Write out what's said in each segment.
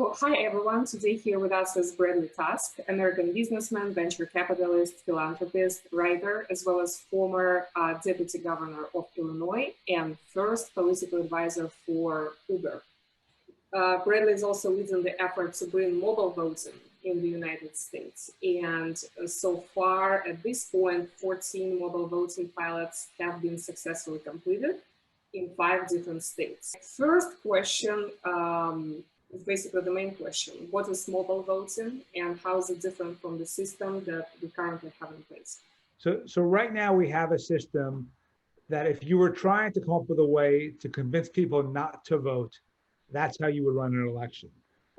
Hi everyone, today here with us is Bрэdli Task, American businessman, venture capitalist, philanthropist, writer, as well as former deputy governor of Illinois and first political advisor for Uber. Bрэdli is also leading the effort to bring mobile voting in the United States. And so far, at this point, 14 mobile voting pilots have been successfully completed in 5 different states. First question, is basically the main question. What is mobile voting and how is it different from the system that we currently have in place? So right now we have a system that if you were trying to come up with a way to convince people not to vote, that's how you would run an election.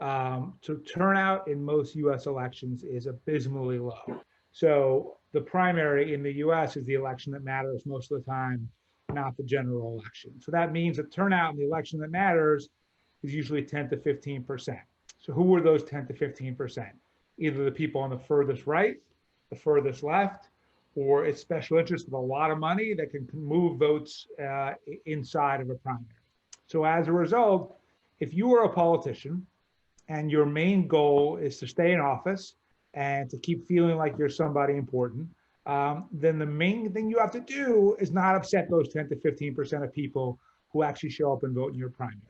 So turnout in most US elections is abysmally low. So the primary in the US is the election that matters most of the time, not the general election. So that means that turnout in the election that matters is usually 10 to 15%. So who were those 10 to 15%? Either the people on the furthest right, the furthest left, or it's special interests with a lot of money that can move votes inside of a primary. So as a result, if you are a politician and your main goal is to stay in office and to keep feeling like you're somebody important, then the main thing you have to do is not upset those 10 to 15% of people who actually show up and vote in your primary.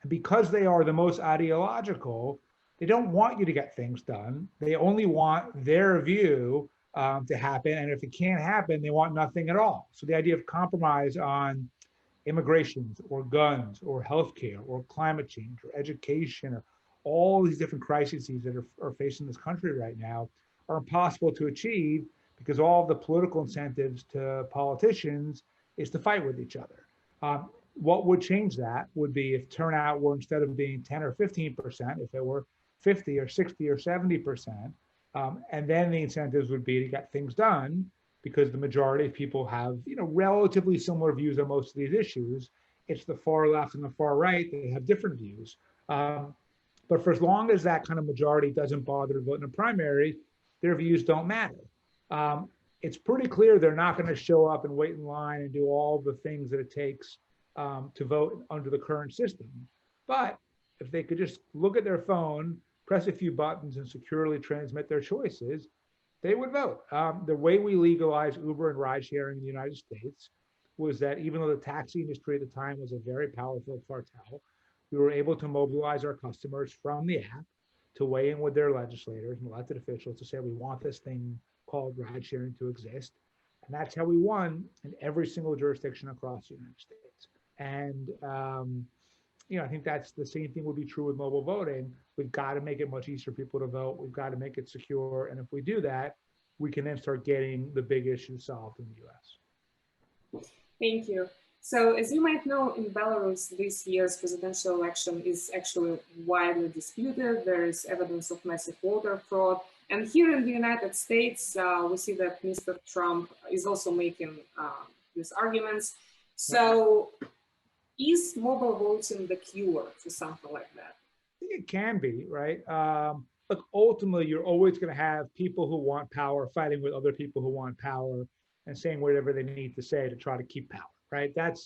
Because they are the most ideological, they don't want you to get things done. They only want their view to happen. And if it can't happen, they want nothing at all. So the idea of compromise on immigration or guns or healthcare or climate change or education or all these different crises that are facing this country right now are impossible to achieve because all of the political incentives to politicians is to fight with each other. What would change that would be if turnout were, instead of being 10 or 15%, if it were 50 or 60 or 70%, and then the incentives would be to get things done because the majority of people have, relatively similar views on most of these issues. It's the far left and the far right, they have different views. But for as long as that kind of majority doesn't bother to vote in a primary, their views don't matter. It's pretty clear they're not going to show up and wait in line and do all the things that it takes to vote under the current system. But if they could just look at their phone, press a few buttons and securely transmit their choices, they would vote. The way we legalized Uber and ride sharing in the United States was that even though the taxi industry at the time was a very powerful cartel, we were able to mobilize our customers from the app to weigh in with their legislators and elected officials to say, we want this thing called ride sharing to exist. And that's how we won in every single jurisdiction across the United States. And I think that's the same thing would be true with mobile voting. We've got to make it much easier for people to vote. We've got to make it secure. And if we do that, we can then start getting the big issues solved in the US. Thank you. So as you might know, in Belarus, this year's presidential election is actually widely disputed. There is evidence of massive voter fraud. And here in the United States, we see that Mr. Trump is also making these arguments. So is mobile voting the cure for something like that? I think it can be, right? Look, ultimately, you're always going to have people who want power fighting with other people who want power and saying whatever they need to say to try to keep power, right? That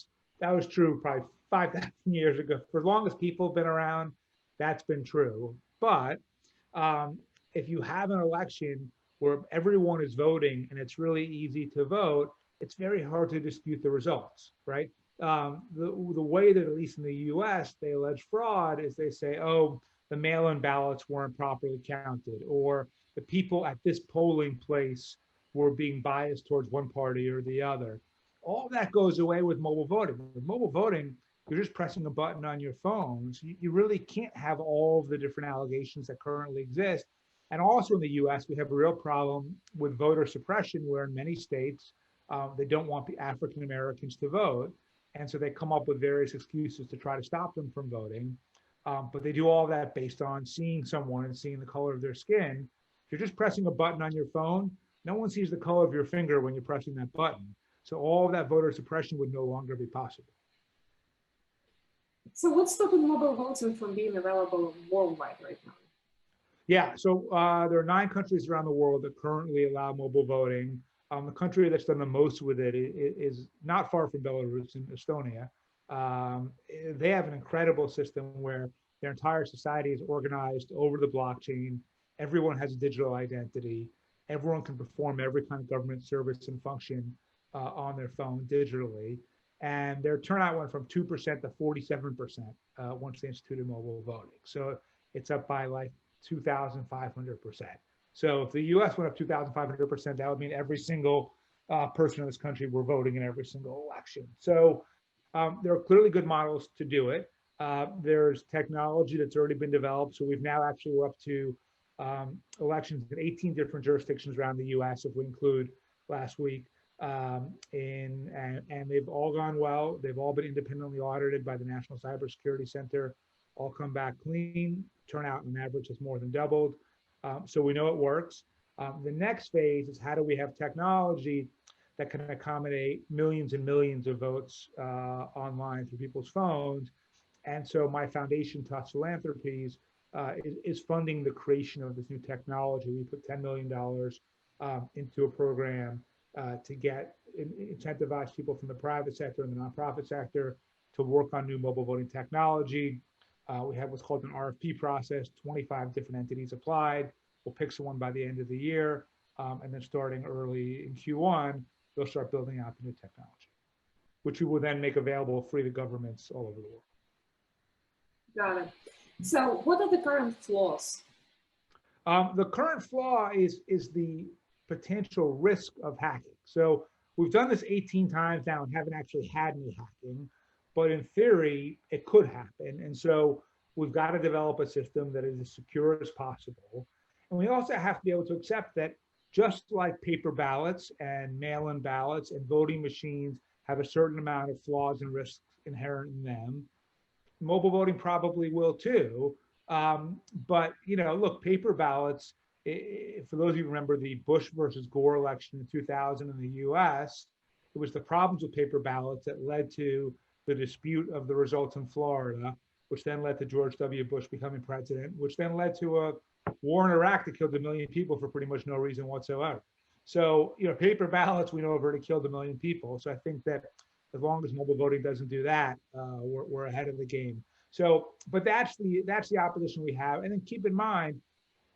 was true probably 5,000 years ago. For as long as people have been around, that's been true. But if you have an election where everyone is voting and it's really easy to vote, it's very hard to dispute the results, right? The way that, at least in the US, they allege fraud is they say, oh, the mail-in ballots weren't properly counted, or the people at this polling place were being biased towards one party or the other. All that goes away with mobile voting. With mobile voting, you're just pressing a button on your phone. So you really can't have all of the different allegations that currently exist. And also in the US, we have a real problem with voter suppression, where in many states, they don't want the African Americans to vote. And so they come up with various excuses to try to stop them from voting. But they do all that based on seeing someone and seeing the color of their skin. If you're just pressing a button on your phone, no one sees the color of your finger when you're pressing that button. So all of that voter suppression would no longer be possible. So what's stopping mobile voting from being available worldwide right now? Yeah, so there are 9 countries around the world that currently allow mobile voting. The country that's done the most with it is not far from Belarus, in Estonia. They have an incredible system where their entire society is organized over the blockchain. Everyone has a digital identity. Everyone can perform every kind of government service and function on their phone digitally. And their turnout went from 2% to 47% once they instituted mobile voting. So it's up by like 2,500%. So if the US went up 2,500%, that would mean every single person in this country were voting in every single election. So there are clearly good models to do it. There's technology that's already been developed. So we've now actually, we're up to elections in 18 different jurisdictions around the US, if we include last week. And they've all gone well. They've all been independently audited by the National Cybersecurity Center, all come back clean. Turnout on average has more than doubled. So we know it works. The next phase is how do we have technology that can accommodate millions and millions of votes online through people's phones. And so my foundation, Tufts Philanthropies, is funding the creation of this new technology. We put $10 million into a program to get incentivize people from the private sector and the nonprofit sector to work on new mobile voting technology. We have what's called an RFP process, 25 different entities applied. We'll pick someone by the end of the year. And then starting early in Q1, they'll start building out the new technology, which we will then make available free to governments all over the world. Got it. So what are the current flaws? The current flaw is the potential risk of hacking. So we've done this 18 times now and haven't actually had any hacking, but in theory, it could happen. And so we've got to develop a system that is as secure as possible. And we also have to be able to accept that just like paper ballots and mail-in ballots and voting machines have a certain amount of flaws and risks inherent in them, mobile voting probably will too. But, you know, look, paper ballots, for those of you who remember the Bush versus Gore election in 2000 in the US, it was the problems with paper ballots that led to the dispute of the results in Florida, which then led to George W. Bush becoming president, which then led to a war in Iraq that killed 1 million people for pretty much no reason whatsoever. So, you know, paper ballots, we know have already killed 1 million people. So I think that as long as mobile voting doesn't do that, we're ahead of the game. So, but that's the opposition we have. And then keep in mind,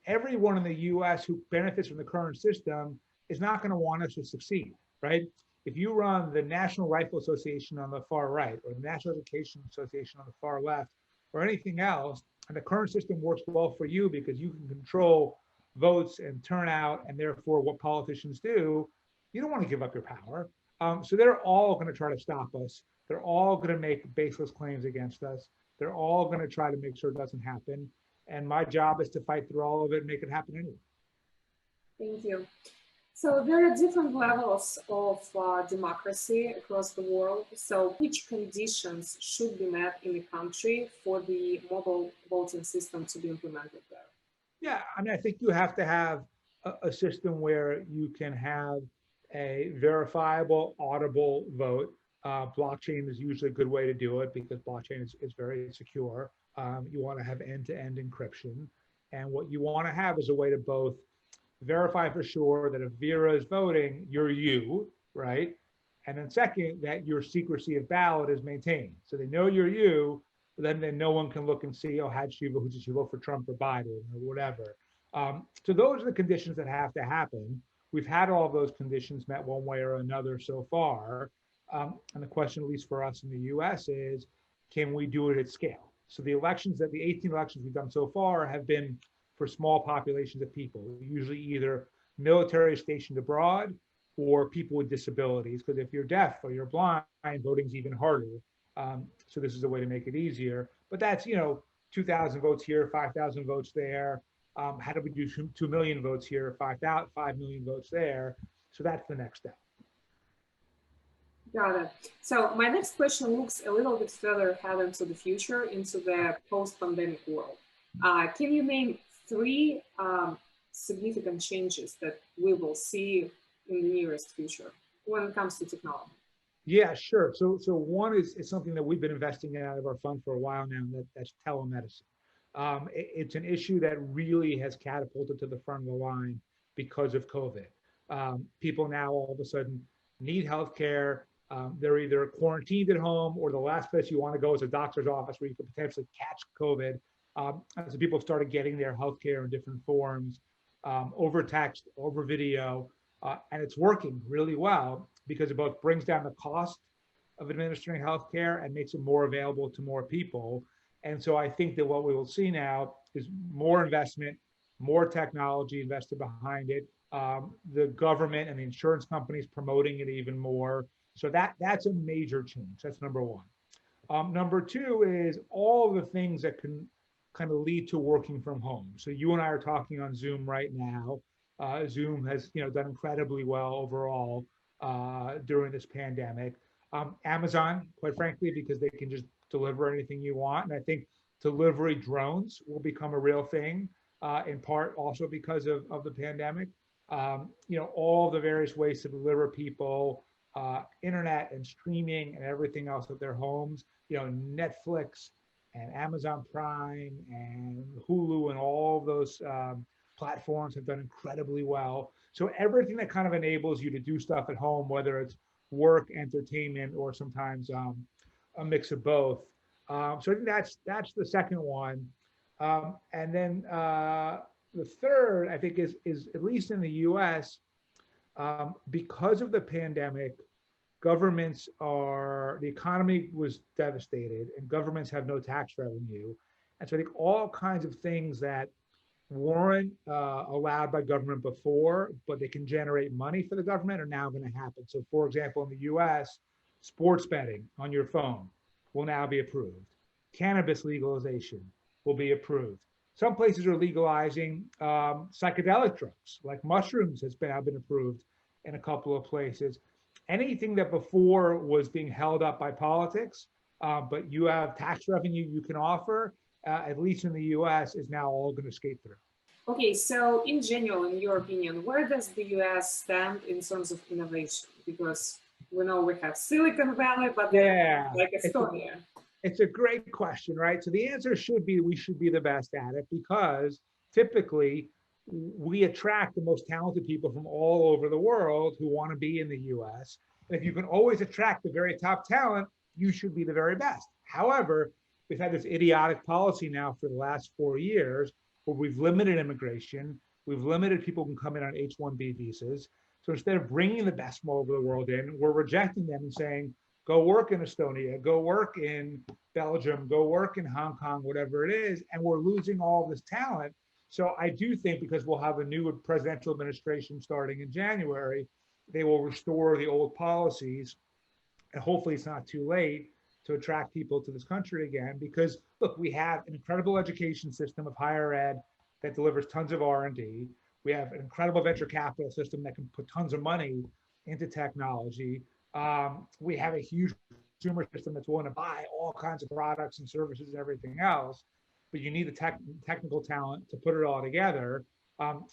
everyone in the US who benefits from the current system is not going to want us to succeed, right? If you run the National Rifle Association on the far right, or the National Education Association on the far left, or anything else, and the current system works well for you because you can control votes and turnout, and therefore what politicians do, you don't want to give up your power. So they're all going to try to stop us. They're all going to make baseless claims against us. They're all going to try to make sure it doesn't happen. And my job is to fight through all of it and make it happen anyway. Thank you. So there are different levels of democracy across the world. So which conditions should be met in the country for the mobile voting system to be implemented there? Yeah, I mean, I think you have to have a system where you can have a verifiable, audible vote. Blockchain is usually a good way to do it because blockchain is very secure. You want to have end-to-end encryption. And what you want to have is a way to both verify for sure that if Vera is voting, you're you, right? And then second, that your secrecy of ballot is maintained. So they know you're you, but then no one can look and see, oh, did she vote for Trump or Biden or whatever. So those are the conditions that have to happen. We've had all those conditions met one way or another so far. And the question, at least for us in the US, is can we do it at scale? So the 18 elections we've done so far have been for small populations of people, usually either military stationed abroad or people with disabilities, because if you're deaf or you're blind, voting's even harder. So this is a way to make it easier. But that's, 2,000 votes here, 5,000 votes there. How do we do 2 million votes here, 5 million votes there? So that's the next step. Got it. So my next question looks a little bit further ahead into the future, into the post-pandemic world. Can you name 3 significant changes that we will see in the nearest future when it comes to technology? Yeah, sure. So one is something that we've been investing in out of our fund for a while now, and that's telemedicine. It's an issue that really has catapulted to the front of the line because of COVID. People now all of a sudden need healthcare. They're either quarantined at home or the last place you want to go is a doctor's office where you could potentially catch COVID as people started getting their healthcare in different forms, over text, over video, and it's working really well because it both brings down the cost of administering healthcare and makes it more available to more people. And so I think that what we will see now is more investment, more technology invested behind it, the government and the insurance companies promoting it even more. So that's a major change. That's number one. Number two is all the things that can kind of lead to working from home. So you and I are talking on Zoom right now. Zoom has done incredibly well overall during this pandemic. Amazon, quite frankly, because they can just deliver anything you want. And I think delivery drones will become a real thing, in part also because of the pandemic. All the various ways to deliver people, internet and streaming and everything else at their homes, Netflix and Amazon Prime and Hulu and all of those platforms have done incredibly well. So everything that kind of enables you to do stuff at home, whether it's work, entertainment, or sometimes a mix of both. So I think that's the second one. And then the third, I think, is at least in the US, because of the pandemic, the economy was devastated and governments have no tax revenue. And so I think all kinds of things that weren't allowed by government before, but they can generate money for the government are now going to happen. So for example, in the US, sports betting on your phone will now be approved. Cannabis legalization will be approved. Some places are legalizing psychedelic drugs, like mushrooms has now been approved in a couple of places. Anything that before was being held up by politics, but you have tax revenue you can offer, at least in the US, is now all going to skate through. Okay, so in general, in your opinion, where does the US stand in terms of innovation? Because we know we have Silicon Valley, but then like Estonia. It's a great question, right? So the answer should be we should be the best at it, because typically we attract the most talented people from all over the world who want to be in the US. And if you can always attract the very top talent, you should be the very best. However, we've had this idiotic policy now for the last 4 years where we've limited immigration, we've limited people who can come in on H-1B visas. So instead of bringing the best from all over the world in, we're rejecting them and saying, go work in Estonia, go work in Belgium, go work in Hong Kong, whatever it is, and we're losing all this talent. So I do think, because we'll have a new presidential administration starting in January, they will restore the old policies, and hopefully it's not too late to attract people to this country again. Because look, we have an incredible education system of higher ed that delivers tons of R&D. We have an incredible venture capital system that can put tons of money into technology. We have a huge consumer system that's willing to buy all kinds of products and services and everything else, but you need the technical talent to put it all together.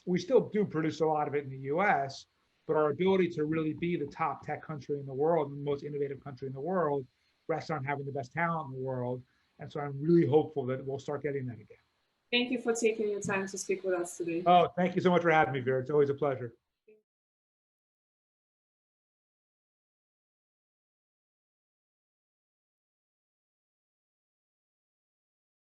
We still do produce a lot of it in the US, but our ability to really be the top tech country in the world, and the most innovative country in the world, rests on having the best talent in the world. And so I'm really hopeful that we'll start getting that again. Thank you for taking your time to speak with us today. Oh, thank you so much for having me, Vera. It's always a pleasure.